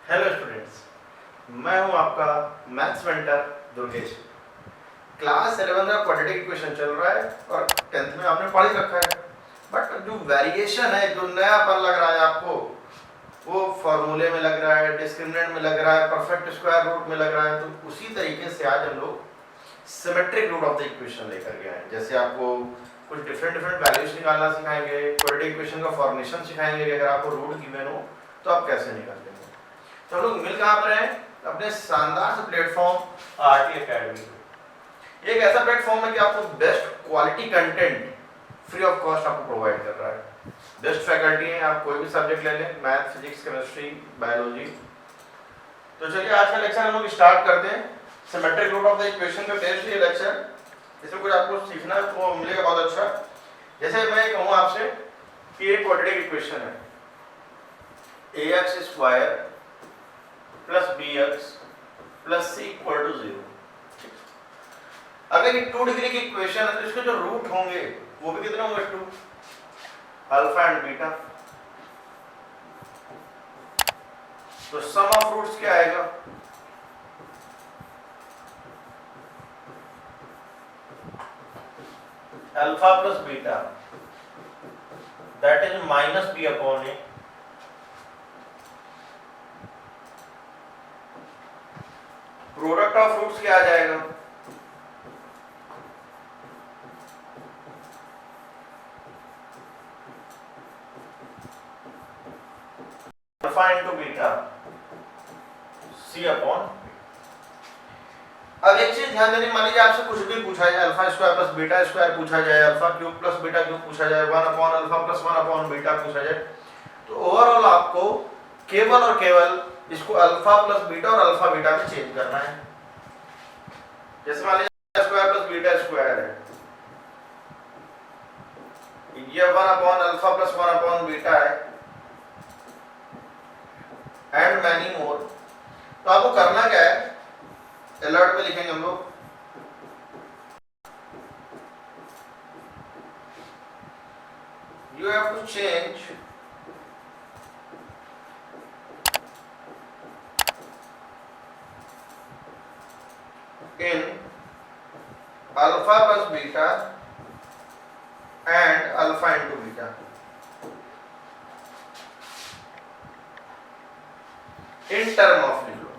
Hello students, मैं हूं आपका मैथ्स मेंटर दुर्गेश। क्लास 11 का क्वाड्रेटिक इक्वेशन चल रहा है और 10th में आपने पढ़ ही रखा है। बट जो वेरिएशन है, जो नयापन लग रहा है आपको, वो फॉर्मूले में लग रहा है, डिस्क्रिमिनेंट में लग रहा है, परफेक्ट स्क्वायर रूट में लग रहा है। तो उसी तरीके से आज हम लोग symmetric root of the equation लेकर के आए। जैसे आपको कुछ डिफरेंट वैल्यूज निकालना सिखाएंगे, क्वाड्रेटिक इक्वेशन का फॉर्मेशन सिखाएंगे कि अगर आपको रूट गिवन हो तो आप कैसे निकालेंगे। तो हम लोग मिल कहाँ पर हैं? अपने शानदार से प्लेटफॉर्म आरटी एकेडमी। एक ऐसा प्लेटफॉर्म है कि आपको best quality content free of cost आपको प्रोवाइड कर रहा है। बेस्ट फैकल्टी हैं, आप कोई भी सब्जेक्ट ले लें, मैथ, फिजिक्स, केमिस्ट्री, बायोलॉजी। तो चलिए आज का लेक्चर हम लोग स्टार्ट करते हैं। Symmetric root of the equation का टेस्ट ये लेक्चर, इसमें कुछ आपको सीखना तो मिलेगा बहुत अच्छा। जैसे मैं कहूँ आपसे कि एक क्वाड्रेटिक इक्वेशन है, ax square plus bx plus c equal to 0। अगर ये 2 डिग्री की इक्वेशन है तो इसके जो रूट होंगे वो भी कितने होंगे? 2, अल्फा एंड बीटा। तो सम ऑफ रूट्स क्या आएगा? Alpha plus beta, that is minus b upon a. Product of roots क्या आ जाएगा? Alpha into beta c upon. अब एक चीज ध्यान देनी, मान लीजिए आपसे कुछ भी पूछा जाए, alpha square plus beta square पूछा जाए, alpha cube plus beta cube पूछा जाए, 1 upon alpha plus 1 upon beta पूछा जाए, तो ओवरऑल आपको केवल और केवल इसको अल्फा प्लस बीटा और अल्फा बीटा में चेंज करना है। जैसे मान लीजिए स्क्वायर प्लस बीटा स्क्वायर है, ये 1 upon alpha plus 1 upon beta है, एंड मैनी मोर। तो आपको करना क्या है, अलर्ट में लिखेंगे हम लोग, you have to change in alpha plus beta and alpha into beta. In term of लिख लो।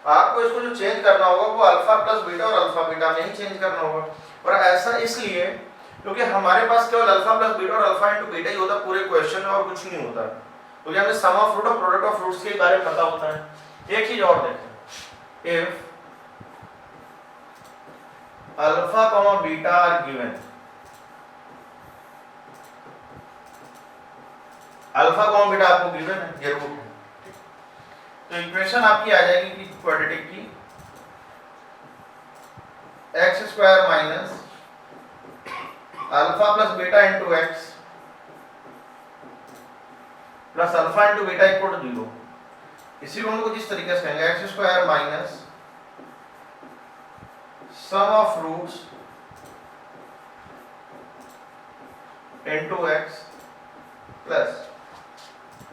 आपको इसको जो चेंज करना होगा वो अल्फा प्लस बीटा और अल्फा बीटा में ही चेंज करना होगा। और ऐसा इसलिए क्योंकि हमारे पास केवल अल्फा प्लस बीटा और अल्फा इंटू बीटा ही होता पूरे क्वेश्चन में, और कुछ नहीं होता। तो हमें सम ऑफ रूट और प्रोडक्ट ऑफ रूट्स के बारे में पता होता है। एक चीज और देखें, if alpha comma beta are given, alpha comma beta आपको गिवन है, ये रूट है, तो इक्वेशन आपकी आ जाएगी कि क्वाड्रेटिक की x square minus alpha plus beta into x plus alpha into beta equal to 0। इसी को हम लोग जिस तरीके से कहेंगे, x square minus sum of roots into x plus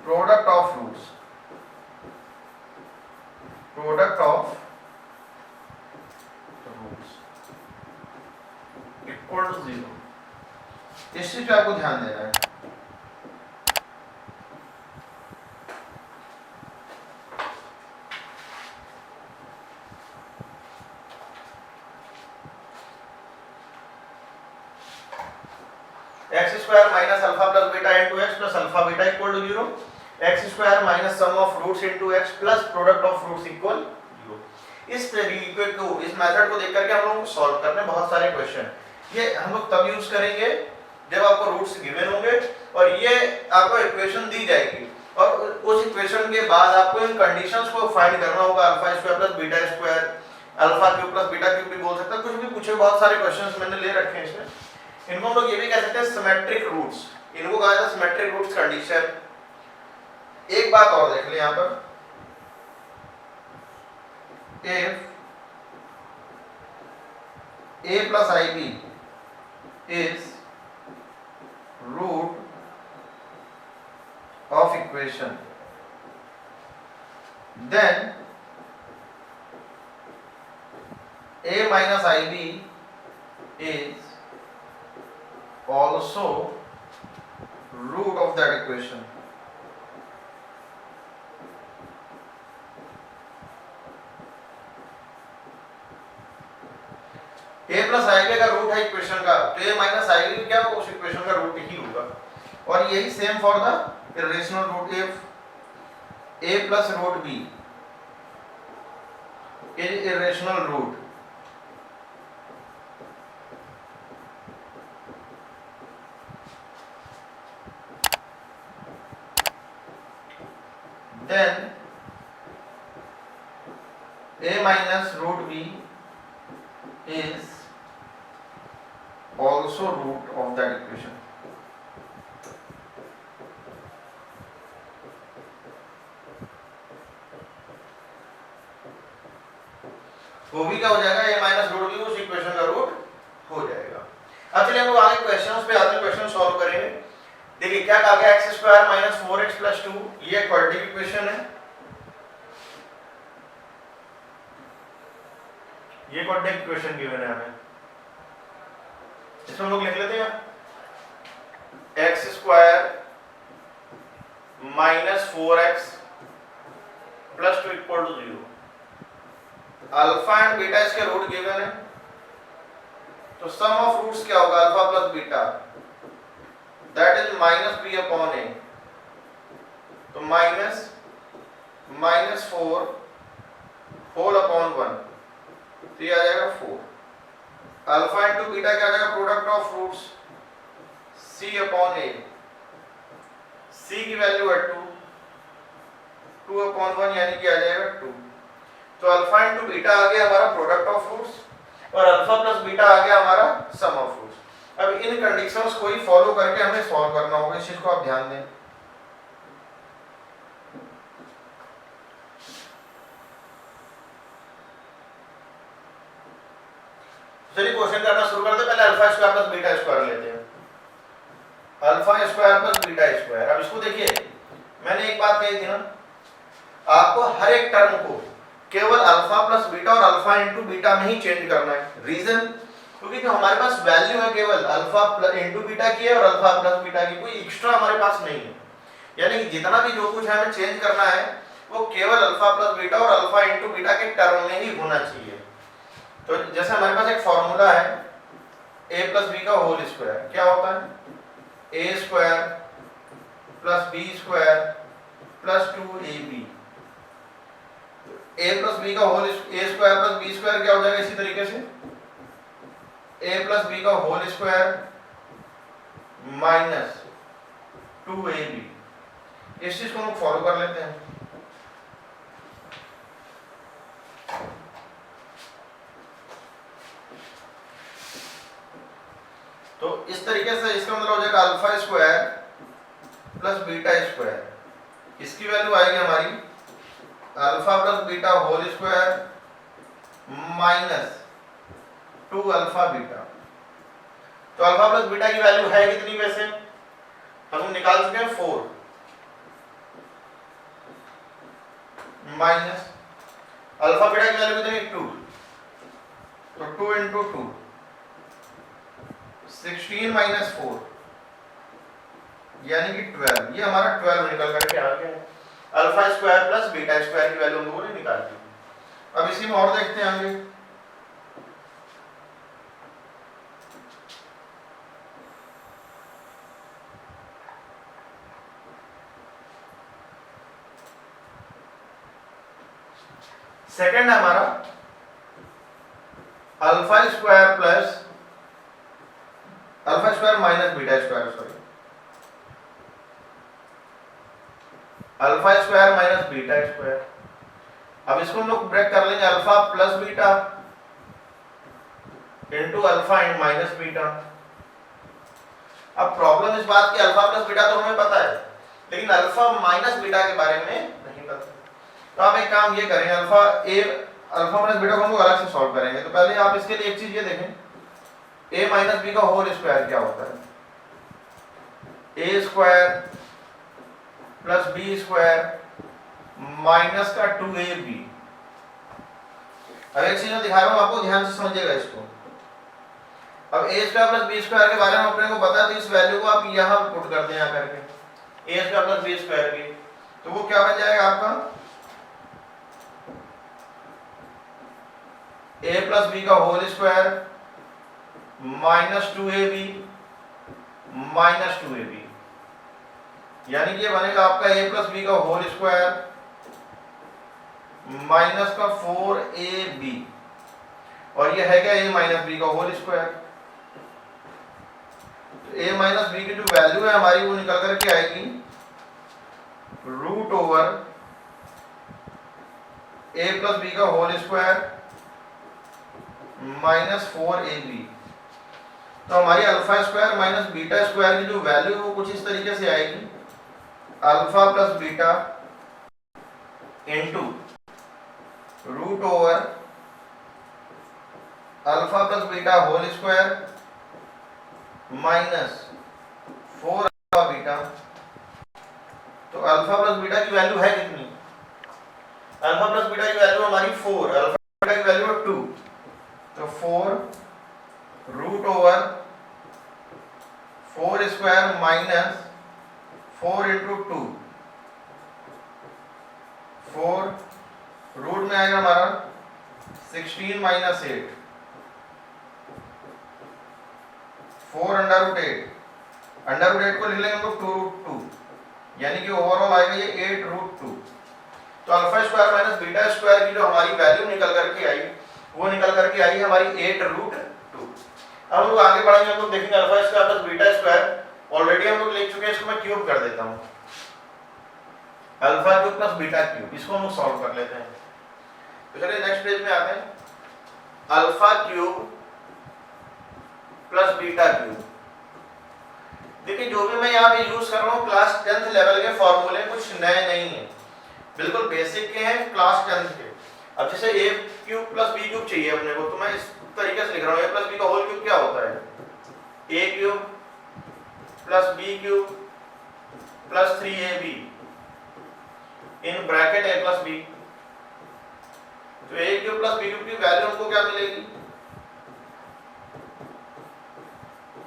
product of roots, product of roots equal to 0। इस चीज पे आपको ध्यान देना है। X square minus alpha plus beta into x plus alpha beta equal to 0, x square minus sum of roots into x plus product of roots equal 0। इस तरीके को, इस मेथड को देख करके हम लोग सॉल्व करने बहुत सारे क्वेश्चन, ये हम लोग तब यूज करेंगे जब आपको रूट्स गिवन होंगे और ये आपको इक्वेशन दी जाएगी, और उस इक्वेशन के बाद आपको इन कंडीशंस को फाइंड करना होगा। Alpha square plus beta square, alpha cube plus beta cube भी बोल सकते हैं, कुछ भी पूछे, बहुत सारे क्वेश्चंस मैंने ले रखे हैं इसमें। इनको हम लोग ये भी कह सकते हैं सिमेट्रिक रूट्स, इनको कहा जाता है सिमेट्रिक रूट्स कंडीशन। एक बात और देख ले यहां पर, if a plus ib is root equation, then a minus ib is also root of that equation. a plus i का रूट है इक्वेशन का, तो a माइनस आई क्या होगा, उस इक्वेशन का रूट ही होगा। और यही same for the irrational root, if a plus root b is irrational root, then a minus root b is also root of that equation. वो भी क्या हो जाएगा, a माइनस रूट बी उस इक्वेशन का रूट हो जाएगा। अब चलिए हम लोग आगे क्वेश्चंस पे आते हैं, क्वेश्चन सॉल्व करेंगे। देखिए क्या कहा गया, x square minus 4x plus 2, ये क्वाड्रेटिक इक्वेशन है, ये क्वाड्रेटिक इक्वेशन गिवन है हमें। इसमें हम लोग लिख लेते हैं x square minus 4x plus 2 equal to 0। Alpha and beta इसके रूट गिवन है, तो सम ऑफ रूट्स क्या होगा, alpha plus beta, that is minus b upon a. तो माइनस 4 होल अपॉन 1, तो ये आ जाएगा 4। अल्फा इंटू बीटा क्या आ जाएगा, product of roots c upon a, c की वैल्यू है 2 अपॉन 1 यानी कि आ जाएगा 2। तो अल्फा इंटू बीटा आ गया हमारा प्रोडक्ट ऑफ रूट्स, और अल्फा प्लस बीटा आ गया हमारा सम ऑफ रूट्स। अब इन कंडीशंस को ही फॉलो करके हमें सॉल्व करना होगा, इस चीज को आप ध्यान दें। चलिए क्वेश्चन करना शुरू करते हैं। पहले alpha square plus beta square लेते हैं, alpha square plus beta square. अब इसको देखिए, मैंने एक बात कही थी ना, आपको हर एक टर्म को केवल अल्फा प्लस बीटा और अल्फा इंटू बीटा में ही चेंज करना है। रीजन, क्योंकि जो हमारे पास वैल्यू है केवल अल्फा इंटू बीटा की है और अल्फा प्लस बीटा की, कोई एक्स्ट्रा हमारे पास नहीं है। यानी कि जितना भी जो कुछ हमें चेंज करना है वो केवल अल्फा प्लस बीटा और अल्फा इंटू बीटा के टर्म में ही होना चाहिए। तो जैसे हमारे पास एक फॉर्मूला है a प्लस बी का होल स्क्वायर, क्या होता है a square plus b square plus 2ab। a plus b का whole, a square plus b square क्या हो जाएगा, इसी तरीके से a प्लस बी का होल स्क्वायर माइनस 2ab। इस चीज को हम फॉलो कर लेते हैं। तो इस तरीके से इसका मतलब हो जाएगा alpha square plus beta square, इसकी वैल्यू आएगी हमारी alpha plus beta whole square minus 2 alpha beta. तो अल्फा प्लस बीटा की वैल्यू है कितनी, वैसे हम निकाल चुके हैं 4 माइनस अल्फा बीटा की वैल्यू कितनी 2, तो 2 इंटू 2 16 माइनस 4 यानी कि 12। ये हमारा 12 निकल करके आ गया है। Alpha square plus beta square की वैल्यू हम लोगों ने निकाल दी। अब इसी में और देखते हैं आगे। सेकंड है हमारा alpha square plus alpha square minus beta square, sorry alpha square minus beta square. अब इसको हम लोग ब्रेक कर लेंगे, alpha plus beta into alpha and minus beta. अब प्रॉब्लम इस बात की, अल्फा प्लस बीटा तो हमें पता है, लेकिन अल्फा माइनस बीटा के बारे में नहीं पता। तो आप एक काम ये करें, अल्फा माइनस बीटा को हम लोग अलग से सॉल्व करेंगे। तो पहले आप इसके लिए एक चीज ये देखें, a माइनस बी का होल स्क्वायर क्या होता है, a square plus b square minus का 2ab। अब एक चीज मैं दिखा रहा हूं आपको, ध्यान से समझिएगा इसको। अब a square plus b square के बारे में अपने को पता है, तो इस वैल्यू को आप यहां पुट कर दें यहां करके a square plus b square की, तो वो क्या बन जाएगा आपका a प्लस बी का whole square minus 2ab minus 2ab, यानी कि ये बनेगा आपका a प्लस बी का होल स्क्वायर माइनस का 4ab, और ये है क्या a माइनस बी का होल स्क्वायर। तो a माइनस बी की जो वैल्यू है हमारी वो निकल करके आएगी root over a plus b का होल स्क्वायर माइनस 4ab। तो हमारी alpha square minus beta square की जो वैल्यू है वो कुछ इस तरीके से आएगी, alpha plus beta into root over alpha plus beta whole square minus 4 alpha beta. तो अल्फा प्लस बीटा की वैल्यू है कितनी, अल्फा प्लस बीटा की वैल्यू हमारी 4, अल्फा बीटा की वैल्यू है 2, तो 4 root over 4 square minus 4 into 2, 4 root में आएगा हमारा 16 minus 8, 4 under root 8, under root 8 को लिख लेंगे हम लोग 2 रूट 2, यानी कि ओवरऑल आएगा ये 8 रूट 2। तो alpha square minus beta square की जो हमारी वैल्यू निकल करके आई वो निकल करके आई हमारी 8 रूट 2। अब हम लोग आगे बढ़ेंगे, हम लोग देखेंगे alpha square plus beta square already हम लोग लिख चुके हैं, इसको मैं क्यूब कर देता हूँ, alpha cube plus beta cube, इसको हम लोग सॉल्व कर लेते हैं। तो चलिए नेक्स्ट पेज में आते हैं, alpha cube plus beta cube. देखिए जो भी मैं यहाँ पे यूज कर रहा हूँ क्लास 10th लेवल के फॉर्मूले, कुछ नए नहीं है, बिल्कुल बेसिक के हैं क्लास 10th के। अब जैसे a cube plus b cube चाहिए अपने को, तो मैं इस तरीके से लिख रहा हूँ, a प्लस b का होल क्यूब क्या होता है, a cube plus b cube plus 3ab in bracket a plus b। तो a cube plus b cube की वैल्यू हमको क्या मिलेगी,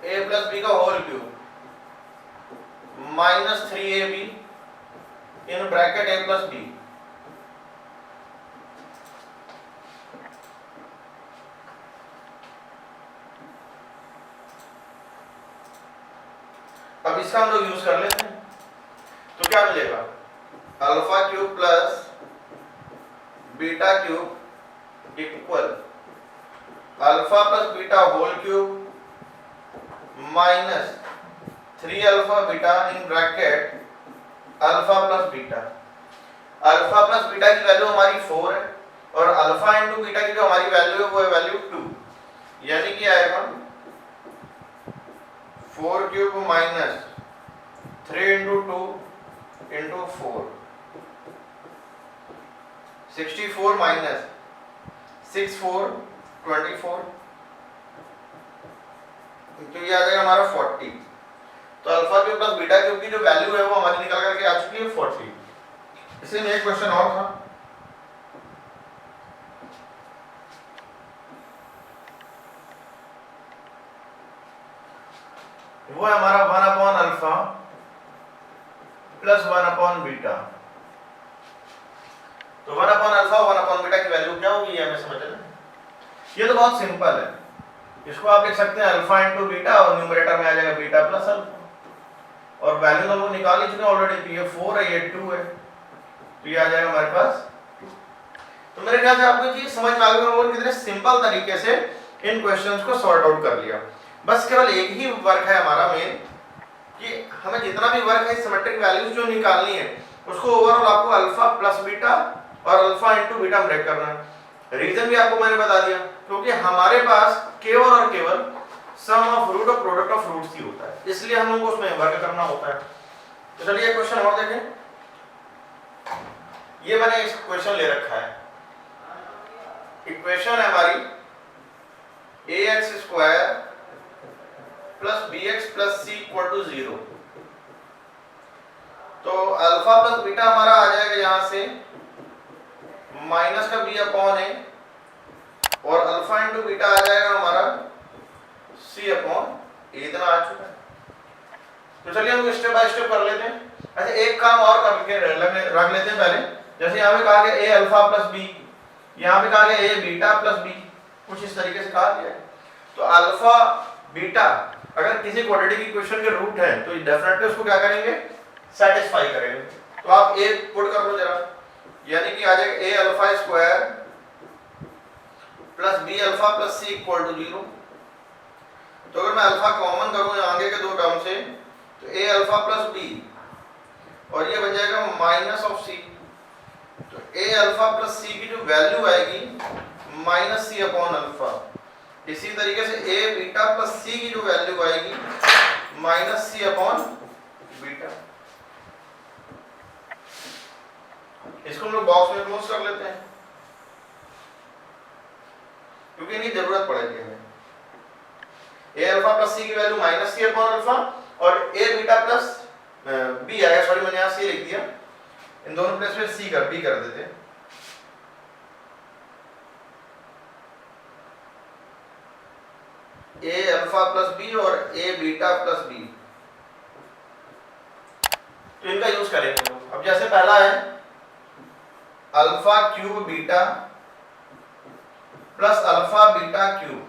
a प्लस b का whole cube minus 3ab in bracket a plus b। अब इसका हम लोग यूज कर लेते हैं, तो क्या मिलेगा, alpha cube plus beta cube equal alpha plus beta whole cube minus 3 alpha beta in bracket alpha plus beta. Alpha plus beta की वैल्यू हमारी 4 है और अल्फा इंटू बीटा की जो हमारी वैल्यू है वो है वैल्यू 2, यानी कि आएगा 4 cube minus 3 into 2 into 4, 64 minus 6 4 24, तो ये आ जाएगा हमारा 40। तो alpha cube plus beta cube की जो वैल्यू है वो हमारी निकल करके आ चुकी है 40। इसी में एक क्वेश्चन और था, वो है हमारा 1 upon alpha plus 1 upon beta. तो 1 अपॉन अल्फा 1 अपॉन बीटा की वैल्यू क्या होगी ये हमें समझ लेना। ये तो बहुत सिंपल है, इसको आप लिख सकते हैं अल्फा इंटू बीटा और न्यूमरेटर में आ जाएगा बीटा प्लस अल्फा, और वैल्यू हम लोग निकाल ही चुके ऑलरेडी, तो ये 4 है ये 2 है, तो ये आ जाएगा हमारे पास 2। तो मेरे ख्याल से आपको चीज समझ में आ गई और कितने सिंपल तरीके से इन क्वेश्चंस को सॉर्ट आउट कर लिया। बस केवल एक ही वर्क है हमारा मेन, कि हमें जितना भी वर्क है सिमेट्रिक वैल्यूज जो निकालनी है उसको ओवरऑल आपको अल्फा प्लस बीटा और अल्फा इंटू बीटा ब्रेक करना है। रीजन भी आपको मैंने बता दिया, क्योंकि हमारे पास केवल और केवल सम ऑफ रूट और प्रोडक्ट ऑफ रूट्स ही होता है, इसलिए हम लोगों को उसमें वर्क करना होता है। तो चलिए क्वेश्चन और देखें। ये मैंने इस क्वेश्चन ले रखा है, इक्वेशन है हमारी ax square plus bx plus c equal to 0। तो अल्फा प्लस बीटा हमारा आ जाएगा यहाँ से माइनस का बी अपॉन ए, और अल्फा इंटू बीटा आ जाएगा हमारा सी अपॉन ए। इतना आ चुका है। तो चलिए हम स्टेप बाय स्टेप कर लेते हैं। अच्छा एक काम और करके रख लेते हैं पहले। जैसे यहाँ पे कहा गया ए अल्फा प्लस बी, यहाँ पे कहा गया ए बीटा प्लस बी, कुछ इस तरीके से कहा गया है। तो अल्फा बीटा अगर किसी क्वाड्रेटिक इक्वेशन के रूट है तो डेफिनेटली उसको क्या करेंगे, सेटिस्फाई करेंगे। तो आप ए पुट कर लो जरा, यानी कि आ जाएगा a alpha square plus b alpha plus c equal to 0। तो अगर मैं अल्फा कॉमन करूं आगे के दो टर्म से तो ए अल्फा प्लस बी और ये बन जाएगा माइनस ऑफ सी। तो ए अल्फा प्लस सी की जो वैल्यू आएगी माइनस सी अपॉन अल्फा। इसी तरीके से ए बीटा प्लस सी की जो वैल्यू आएगी माइनस सी अपॉन बीटा। इसको हम लोग बॉक्स में क्लोज कर लेते हैं क्योंकि इनकी जरूरत पड़ेगी हमें। ए अल्फा प्लस सी की वैल्यू माइनस सी अपॉन अल्फा और ए बीटा प्लस बी आएगा, सॉरी मैंने यहाँ सी लिख दिया, इन दोनों प्लेस में सी कर बी कर देते हैं। ए अल्फा प्लस बी और ए बीटा प्लस बी, तो इनका यूज करेंगे। अब जैसे पहला है alpha cube beta plus alpha beta cube,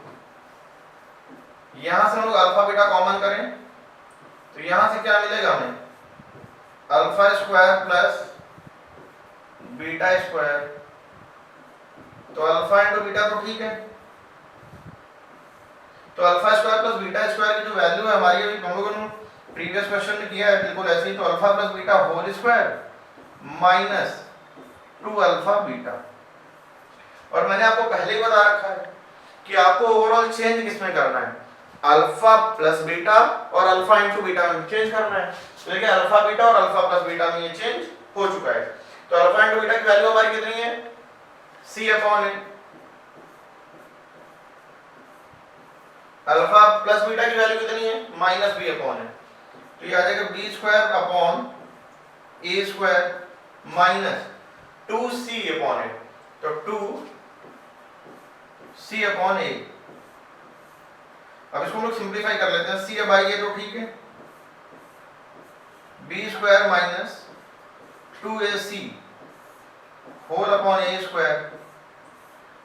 यहां से हम लोग अल्फा बीटा कॉमन करें तो यहां से क्या मिलेगा हमें, alpha square plus beta square. तो अल्फा इंटू बीटा तो ठीक है, तो alpha square plus beta square की जो वैल्यू है हमारी, अभी हम लोगों ने प्रीवियस क्वेश्चन में किया है बिल्कुल ऐसे ही। तो alpha plus beta whole square minus 2 alpha beta. और मैंने आपको पहले ही बता रखा है कि आपको ओवरऑल चेंज किसमें करना है, अल्फा प्लस बीटा और अल्फा इंटू बीटा में चेंज करना है। तो देखिए अल्फा बीटा और अल्फा प्लस बीटा में ये चेंज हो चुका है। तो अल्फा इंटू बीटा की वैल्यू हमारी कितनी है, सी upon a. Alpha plus beta की वैल्यू कितनी है, माइनस बी अपॉन है। तो ये आ जाएगा B square upon a square minus 2c upon a. तो 2c अपॉन ए। अब इसको हम लोग सिंप्लीफाई कर लेते हैं, c अब आइए तो ठीक है, b square minus 2ac whole upon a square,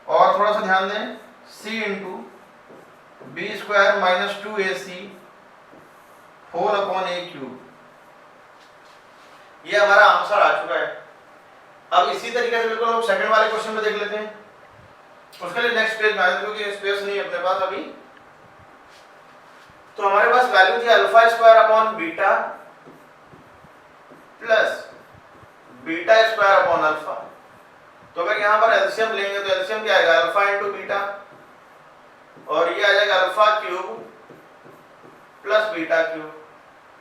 और थोड़ा सा ध्यान दें c into b square minus 2ac whole upon a cube. ये हमारा आंसर आ चुका है। अब इसी तरीके से बिल्कुल हम सेकंड वाले क्वेश्चन में देख लेते हैं। उसके लिए नेक्स्ट पेज में आए क्योंकि स्पेस नहीं अपने पास अभी। तो हमारे पास वैल्यू थी alpha square upon beta plus beta square upon alpha. तो अगर यहाँ पर एलसीएम लेंगे तो एलसीएम क्या आएगा, अल्फा इंटू बीटा, और ये आ जाएगा alpha cube plus beta cube.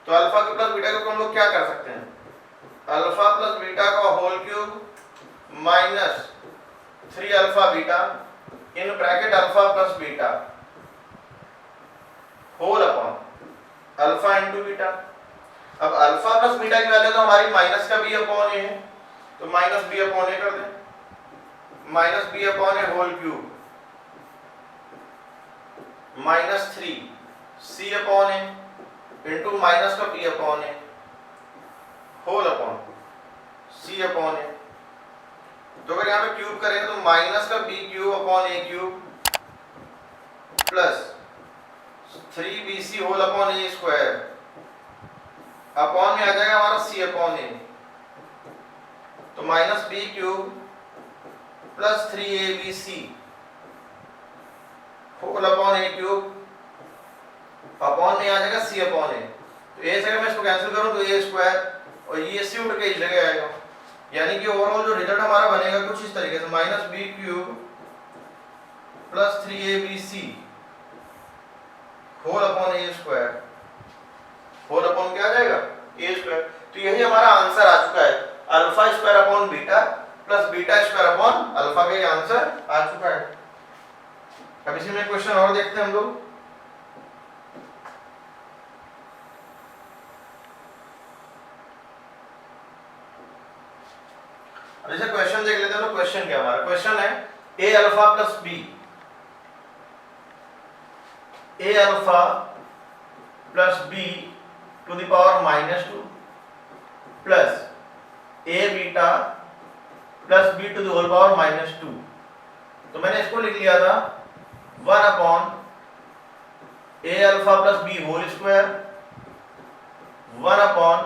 तो alpha cube plus beta cube हम लोग क्या कर सकते हैं, अल्फा प्लस बीटा का whole cube minus 3 alpha beta in bracket alpha plus beta whole upon alpha into beta. अब अल्फा प्लस बीटा की वैल्यू तो हमारी माइनस का बी अपॉन ए है, तो माइनस बी अपॉन ए कर दें, minus b upon a whole cube minus 3 c upon a into minus का b upon a whole upon c upon a. तो अगर यहाँ पे क्यूब करेंगे तो माइनस का b cube upon a cube plus 3bc whole upon a square upon में आ जाएगा हमारा c अपॉन ए। तो minus b cube plus 3abc whole upon a cube upon में आ जाएगा c अपॉन ए। तो ए से अगर मैं इसको कैंसिल करूं तो ए स्क्वायर और ये c उठ के इस जगह आएगा, यानी कि ओवरऑल जो रिजल्ट हमारा बनेगा कुछ इस तरीके से, minus b cube plus 3abc whole upon a square, whole upon क्या आ जाएगा, ए स्क्वायर। तो यही हमारा आंसर आ चुका है, alpha square upon beta plus beta square upon alpha का ये आंसर आ चुका है। अब इसी में क्वेश्चन और देखते हैं हम लोग। अब जैसे क्वेश्चन देख लेते हैं तो क्वेश्चन क्या हमारा क्वेश्चन है a alpha plus b, a alpha plus b to the power -2 plus a beta plus b to the whole power -2। तो मैंने इसको लिख लिया था 1 upon a alpha plus b whole square 1 upon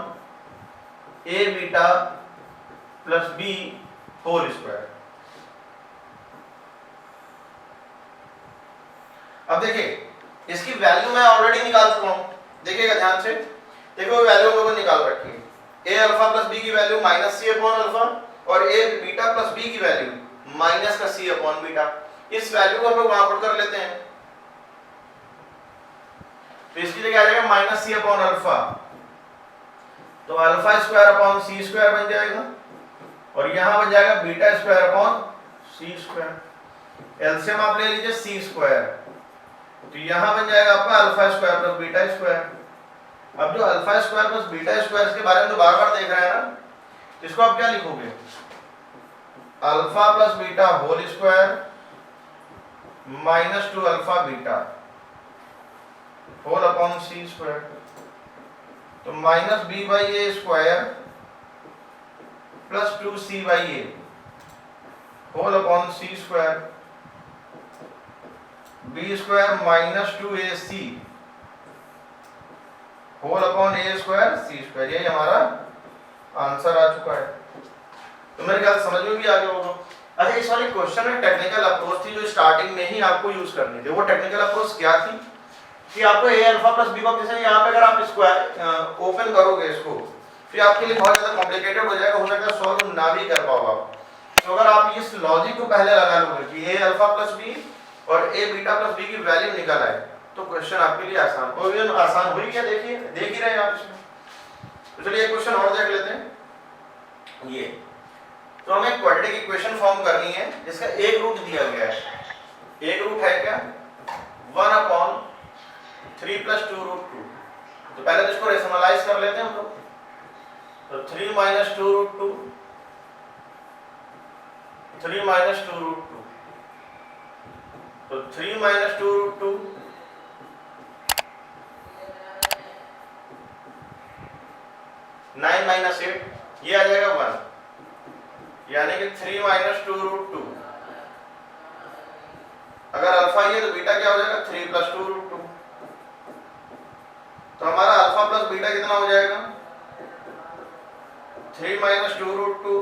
a beta plus b whole square. अब देखिए इसकी value मैं ऑलरेडी निकाल चुका हूं, देखिएगा ध्यान से, देखो वैल्यू हम लोगों ने निकाल रखी है। ए अल्फा प्लस बी की वैल्यू -c अपॉन अल्फा और ए बीटा प्लस बी की वैल्यू -c अपॉन बीटा। इस वैल्यू को हम लोग वहां पुट कर लेते हैं, तो इसकी जगह आ जाएगा -c अपॉन अल्फा, तो alpha square upon c square बन जाएगा और यहां बन जाएगा beta square upon c square. LCM आप ले लीजिए सी स्क्वायर, तो यहां बन जाएगा आपका alpha square plus beta square. अब जो alpha square plus beta square इसके बारे में तो बार-बार देख रहे हैं ना, तो इसको आप क्या लिखोगे, alpha plus beta whole square -2 alpha beta whole upon c square, तो -b/a square plus 2c/a whole upon c square, b square -2ac whole upon a square c square. यही हमारा आंसर आ चुका है। तो मेरे ख्याल समझ में भी आ गया होगा। अच्छा इस वाले क्वेश्चन में टेक्निकल अप्रोच थी जो स्टार्टिंग में ही आपको यूज करनी थी। वो टेक्निकल अप्रोच क्या थी कि आपको a अल्फा प्लस b को जैसे यहाँ पे अगर आप स्क्वायर ओपन करोगे इसको, फिर आपके लिए बहुत ज्यादा कॉम्प्लिकेटेड हो जाएगा, हो सकता है सॉल्व ना भी कर पाओ आप। तो अगर आप इस लॉजिक को पहले लगा लोगे कि a अल्फा प्लस b और a बीटा प्लस b की वैल्यू निकल आए, तो क्वेश्चन आपके लिए आसान हो गया। आसान हुई क्या, देखिए देख ही रहे हैं आप इसमें। तो चलिए एक क्वेश्चन और देख लेते हैं। ये तो हमें क्वाड्रेटिक इक्वेशन फॉर्म करनी है जिसका एक रूट दिया गया है। एक रूट है क्या 1 अपॉन 3 प्लस 2 रूट 2। तो पहले तो इसको रेशनलाइज कर लेते हैं हम लोग। तो 3 माइनस 2 रूट 2, 3 माइनस 2 रूट 2, तो 3 माइनस 2 रूट 2 9 माइनस 8, ये आ जाएगा 1, यानी कि 3 माइनस 2 रूट 2। अगर अल्फा ये तो बीटा क्या हो जाएगा 3 प्लस 2 रूट 2। तो हमारा अल्फा प्लस बीटा कितना हो जाएगा 3 minus 2 root 2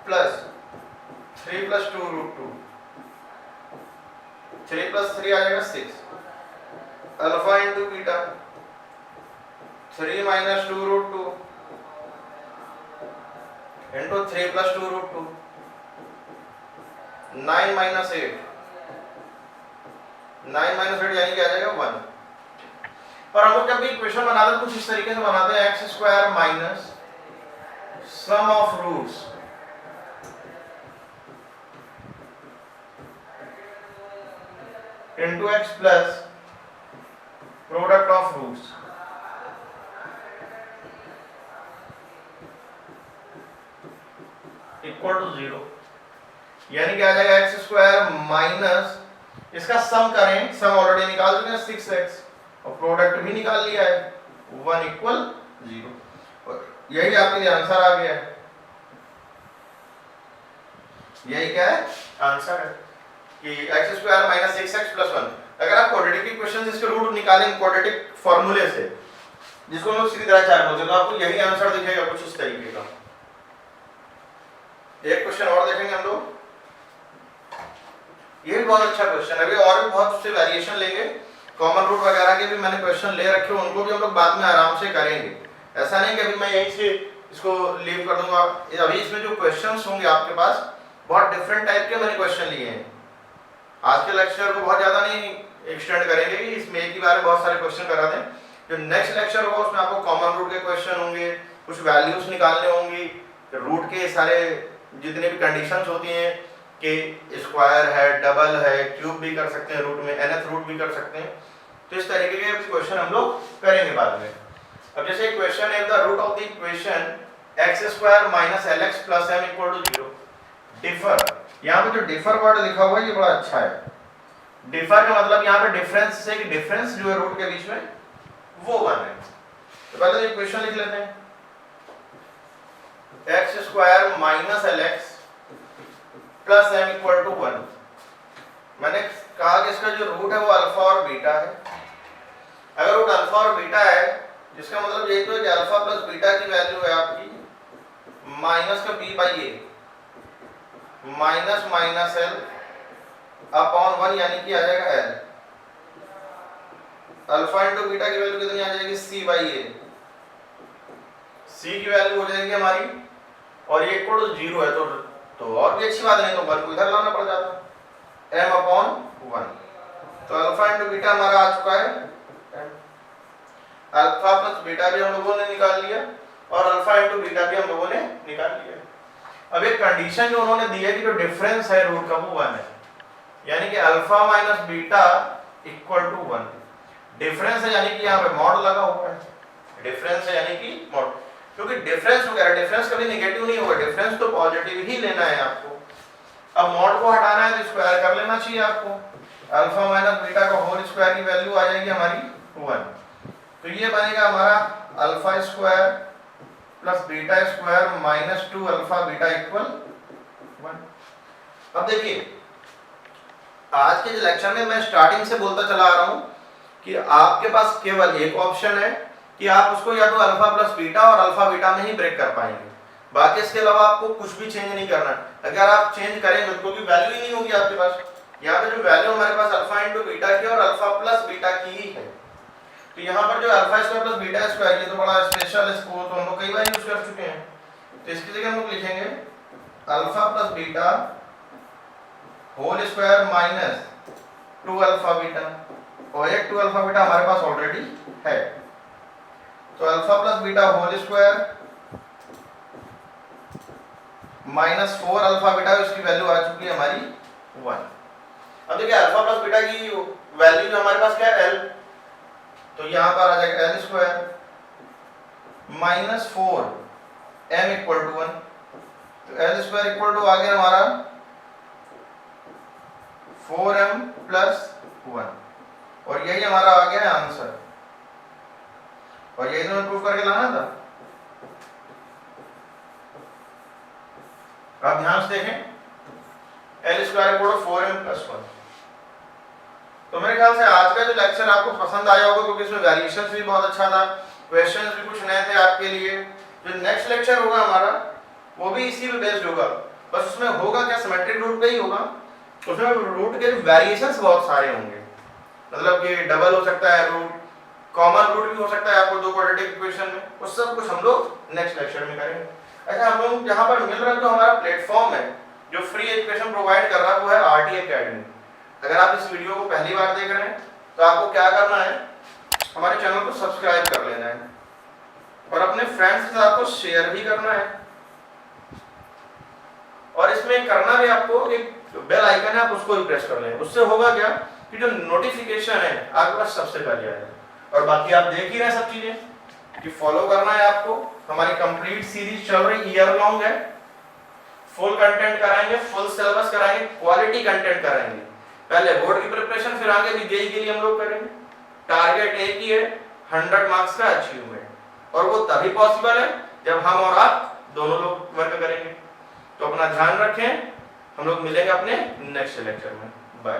plus 3 plus 2 root 2, 3 plus 3 आ जाएगा 6। Alpha into beta 3 minus 2 root 2 into 3 plus 2 root 2, 9 minus 8, 9 minus 8 यानी कि आ जाएगा 1। और हम लोग जब भी इक्वेशन बनाते हैं कुछ इस तरीके से बनाते हैं, x square minus sum of roots into x plus product of roots equal to 0, यानी कि आ जाएगा एक्स स्क्वायर माइनस इसका सम करें, सम ऑलरेडी निकाल चुके हैं 6x और प्रोडक्ट भी निकाल लिया है 1 इक्वल 0। और यही आपके लिए आंसर आ गया है। यही क्या है आंसर है कि x square minus 6x plus 1। अगर आप क्वाड्रेटिक इक्वेशन इसके रूट निकालेंगे क्वाड्रेटिक फॉर्मूले से, जिसको हम लोग सीधी तरह चार बोलते हैं, तो आपको यही आंसर दिखेगा कुछ इस तरीके का। एक क्वेश्चन और देखेंगे हम लोग, ये भी बहुत अच्छा क्वेश्चन है। अभी और भी बहुत से वेरिएशन लेंगे, कॉमन रूट वगैरह के भी मैंने क्वेश्चन ले रखे हैं, उनको भी हम लोग बाद में आराम से करेंगे। ऐसा नहीं कि अभी मैं यहीं से इसको लीव कर दूंगा। अभी इसमें जो क्वेश्चंस होंगे आपके पास बहुत डिफरेंट टाइप के मैंने क्वेश्चन लिए हैं। आज के लेक्चर को बहुत ज्यादा नहीं एक्सटेंड करेंगे कि इसमें एक ही बार बहुत सारे क्वेश्चन करा दें। जो नेक्स्ट लेक्चर होगा उसमें आपको कॉमन रूट के क्वेश्चन होंगे, कुछ वैल्यूज निकालने होंगी, रूट के सारे जितने भी कंडीशंस होती हैं कि स्क्वायर है, डबल है, क्यूब भी कर सकते हैं रूट में, nth रूट भी कर सकते हैं। तो इस तरीके के क्वेश्चन हम लोग करेंगे बाद में। अब जैसे क्वेश्चन है the root of the equation x square minus l x plus m equal to 0। Differ, यहाँ पे जो डिफर वर्ड लिखा हुआ है ये बड़ा अच्छा है। डिफर का मतलब यहाँ पे डिफरेंस से कि डिफरेंस जो है रूट के बीच में वो 1 है। तो पहले तो इक्वेशन लिख लेते हैं, x square minus l x plus m equal to 1। मैंने कहा कि इसका जो रूट है वो अल्फा और बीटा है। अगर रूट अल्फा और बीटा है जिसका मतलब यही तो है कि अल्फा प्लस बीटा की वैल्यू है आपकी माइनस का b by a minus minus l upon 1 यानी कि आ जाएगा एल। अल्फा इंटू बीटा की वैल्यू कितनी आ जाएगी सी बाई ए। सी की वैल्यू हो जाएगी हमारी और ये इक्वल टू 0 है तो और भी अच्छी बात नहीं तो 1 को इधर लाना पड़ जाता m अपॉन 1। तो अल्फा इंटू बीटा हमारा आ चुका है m। अल्फा प्लस बीटा भी हम लोगों ने निकाल लिया और अल्फा इंटू बीटा भी हम लोगों ने निकाल लिया। अब एक कंडीशन जो उन्होंने दी है कि जो डिफरेंस है रूट का वो 1 है, यानी कि alpha minus beta equal to 1। Difference है यानी कि यहाँ पे मॉड लगा हुआ है, डिफरेंस है यानी कि मॉड, क्योंकि डिफरेंस वगैरह डिफरेंस कभी नेगेटिव नहीं होगा, डिफरेंस तो पॉजिटिव ही लेना है आपको। अब मॉड को हटाना है तो स्क्वायर कर लेना चाहिए आपको। अल्फा माइनस बीटा का होल स्क्वायर की वैल्यू आ जाएगी हमारी 1। तो ये बनेगा हमारा alpha square plus beta square minus 2 alpha beta equal 1। अब देखिए आज के जो लेक्चर में मैं स्टार्टिंग से बोलता चला आ रहा हूँ कि आपके पास केवल एक ऑप्शन है कि आप उसको या तो अल्फा प्लस बीटा और अल्फा बीटा में ही ब्रेक कर पाएंगे, बाकी इसके अलावा आपको कुछ भी चेंज नहीं करना। अगर आप चेंज करेंगे तो कोई वैल्यू ही नहीं होगी आपके पास। यहाँ पे जो वैल्यू हमारे पास अल्फा इंटू बीटा की और अल्फा प्लस बीटा की ही है। तो यहाँ पर जो alpha square plus beta square ये तो बड़ा स्पेशल, इसको तो हम लोग कई बार यूज कर चुके हैं। तो इसकी जगह हम लोग लिखेंगे alpha plus beta whole square minus 2 alpha beta, और एक 2 अल्फा बीटा हमारे पास ऑलरेडी है। तो alpha plus beta whole square minus 4 alpha beta, इसकी वैल्यू आ चुकी है हमारी 1। अब देखिए अल्फा प्लस बीटा की वैल्यू जो हमारे पास क्या है l, तो यहां पर आ जाएगा l square minus 4 m equal to 1। तो l स्क्वायर इक्वल टू आ गया हमारा 4m प्लस 1 और यही हमारा आ गया है आंसर। और यही तो हमें प्रूफ करके लाना था। आप ध्यान से देखें l square equal to 4m plus 1। तो मेरे ख्याल से आज का जो लेक्चर आपको पसंद आया होगा क्योंकि इसमें वेरिएशंस भी बहुत अच्छा था, क्वेश्चंस भी कुछ नए थे आपके लिए। जो नेक्स्ट लेक्चर होगा हमारा वो भी इसी पे बेस्ड होगा, बस उसमें होगा क्या सिमेट्रिक रूट पे ही होगा। उसमें रूट के वेरिएशंस बहुत सारे होंगे, मतलब कि डबल हो सकता है रूट, कॉमन रूट भी हो सकता है आपको दो क्वाड्रेटिक इक्वेशन में, वो सब कुछ हम लोग नेक्स्ट लेक्चर में करेंगे। अच्छा हम लोग जहाँ पर मिल रहा है जो हमारा प्लेटफॉर्म है जो फ्री एजुकेशन प्रोवाइड कर रहा है वो है आरटी एकेडमी। अगर आप इस वीडियो को पहली बार देख रहे हैं तो आपको क्या करना है, हमारे चैनल को सब्सक्राइब कर लेना है और अपने फ्रेंड्स के साथ आपको शेयर भी करना है। और इसमें करना भी आपको एक बेल आइकन है आप उसको भी प्रेस कर लें। उससे होगा क्या कि जो नोटिफिकेशन है आपके पास सबसे पहले आएगा। और बाकी आप देख ही रहे सब चीजें कि फॉलो करना है आपको। हमारी कंप्लीट सीरीज चल रही, ईयर लॉन्ग है, फुल कंटेंट कराएंगे, फुल सिलेबस कराएंगे, क्वालिटी कंटेंट कराएंगे। पहले बोर्ड की प्रिपरेशन, फिर आगे भी जेईई के लिए हम लोग करेंगे। टारगेट एक ही है, 100 मार्क्स का अचीवमेंट, और वो तभी पॉसिबल है जब हम और आप दोनों लोग वर्क करेंगे। तो अपना ध्यान रखें, हम लोग मिलेंगे अपने नेक्स्ट लेक्चर में। बाय।